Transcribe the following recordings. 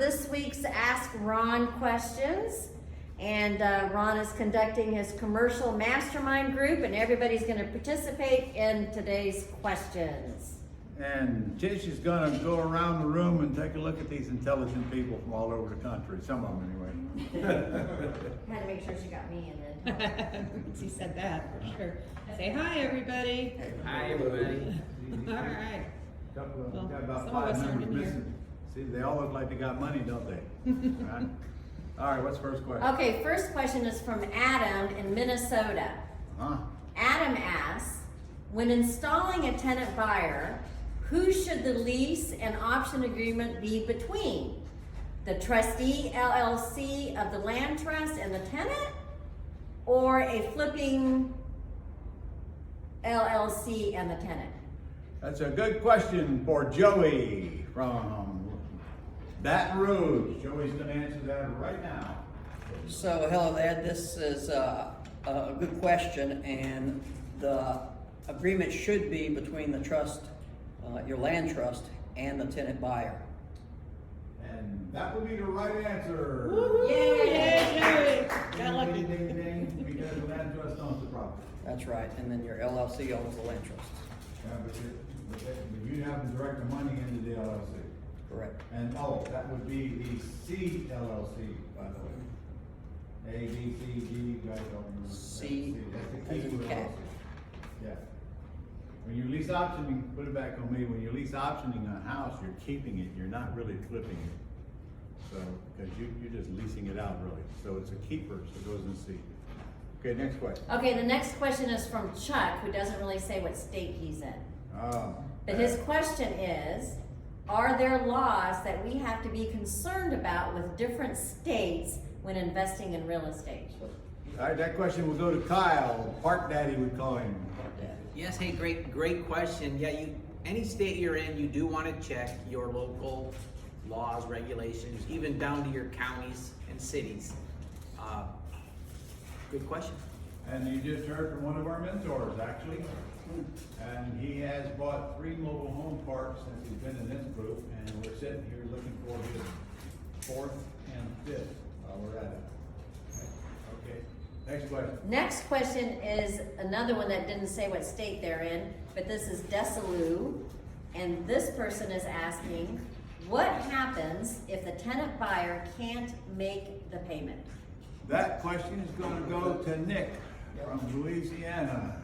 this week's Ask Ron questions. And Ron is conducting his commercial mastermind group, and everybody's going to participate in today's questions. And Tish is going to go around the room and take a look at these intelligent people from all over the country, some of them anyway. Had to make sure she got me in then. She said that for sure. Say hi, everybody. Hi, everybody. All right. Well, got about some of 5 us aren't members in here. missing. See, they all look like they got money, don't they? Right? All right, what's the first question? Okay, first question is from Adam in Minnesota. Huh? Adam asks, when installing a tenant buyer, who should the lease and option agreement be between? The trustee LLC of the land trust and the tenant? Or a flipping LLC and the tenant? That's a good question for Joey from Baton Rouge. Joey's going to answer that right now. So, hello there. This is a good question, and the agreement should be between the trust, your land trust, and the tenant buyer. And that would be the right answer. Woo-hoo! Yay, Joey! Got lucky. Ding, ding, ding, because the land trust owns the property. That's right, and then your LLC owns the land trust. Yeah, but you have to direct the money into the LLC. Correct. And that would be the C LLC, by the way. A, B, C, D, you guys don't remember. C That's the as key in to cat. LLC. Yeah. When you lease optioning, put it back on me, when you lease optioning a house, you're keeping it, you're not really flipping it. So, because you're just leasing it out really. So it's a keeper, so it goes in C. Okay, next question. Okay, the next question is from Chuck, who doesn't really say what state he's in. Oh. But his question is, are there laws that we have to be concerned about with different states when investing in real estate? All right, that question will go to Kyle, Park Daddy we call him. Yes, hey, great question. Yeah, any state you're in, you do want to check your local laws, regulations, even down to your counties and cities. Good question. And you just heard from one of our mentors, actually. And he has bought 3 mobile home parks since he's been in this group, and we're sitting here looking for his 4th and 5th while we're at it. Okay, next question. Next question is another one that didn't say what state they're in, but this is Desiloo, and this person is asking, what happens if the tenant buyer can't make the payment? That question is going to go to Nick from Louisiana.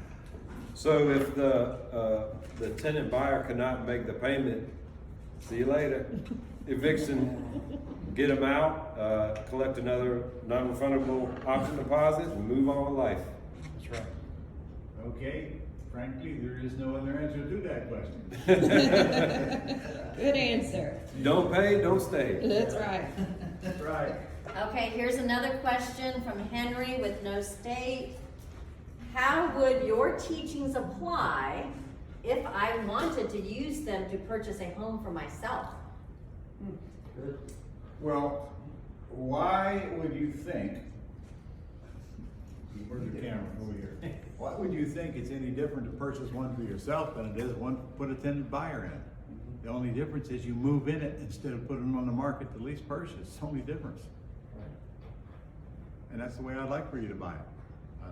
So if the tenant buyer cannot make the payment, see you later. Eviction, get them out, collect another non-refundable option deposit, and move on with life. That's right. Okay, frankly, there is no other answer to that question. Good answer. Don't pay, don't stay. That's right. That's right. Okay, here's another question from Henry with no state. How would your teachings apply if I wanted to use them to purchase a home for myself? Well, why would you think, where's the camera over here? Why would you think it's any different to purchase one for yourself than it is one to put a tenant buyer in? The only difference is you move in it instead of putting it on the market to lease purchase. It's the only difference. And that's the way I'd like for you to buy it.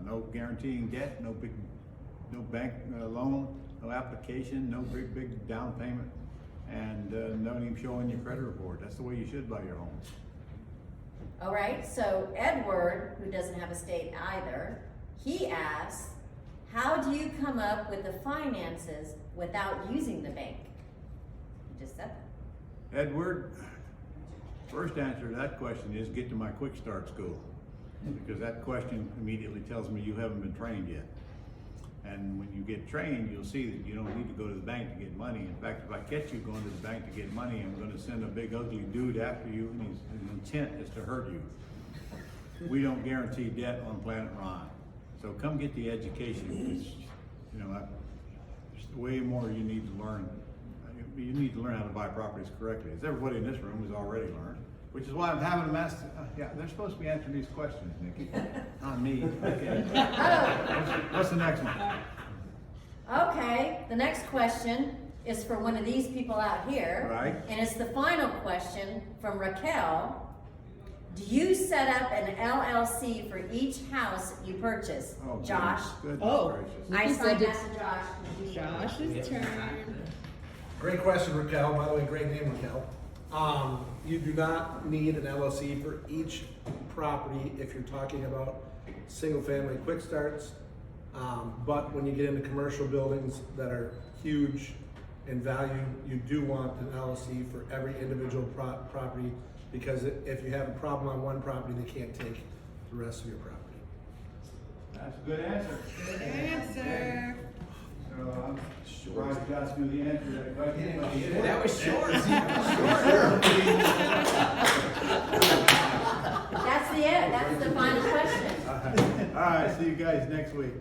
No guaranteeing debt, no bank loan, no application, no big down payment, and not even showing your credit report. That's the way you should buy your home. All right, so Edward, who doesn't have a state either, he asks, how do you come up with the finances without using the bank? You just said that. Edward, first answer to that question is get to my Quick Start school. Because that question immediately tells me you haven't been trained yet. And when you get trained, you'll see that you don't need to go to the bank to get money. In fact, if I catch you going to the bank to get money, I'm going to send a big ugly dude after you, and his intent is to hurt you. We don't guarantee debt on Planet Ron. So come get the education, because there's way more you need to learn. You need to learn how to buy properties correctly, as everybody in this room has already learned. Which is why I'm having them ask, they're supposed to be answering these questions, Nikki, not me. Okay. What's the next one? Okay, the next question is for one of these people out here. Right. And it's the final question from Raquel. Do you set up an LLC for each house you purchase? Oh, Josh? Goodness Oh. gracious. I He signed said that to Josh. Josh's turn. Great question, Raquel. By the way, great name, Raquel. You do not need an LLC for each property if you're talking about single-family quick starts. But when you get into commercial buildings that are huge in value, you do want an LLC for every individual property, because if you have a problem on one property, they can't take the rest of your property. That's a good answer. Good answer. So I'm surprised Josh knew the answer to that question. That was short. That's the end. That's the final question. All right, see you guys next week.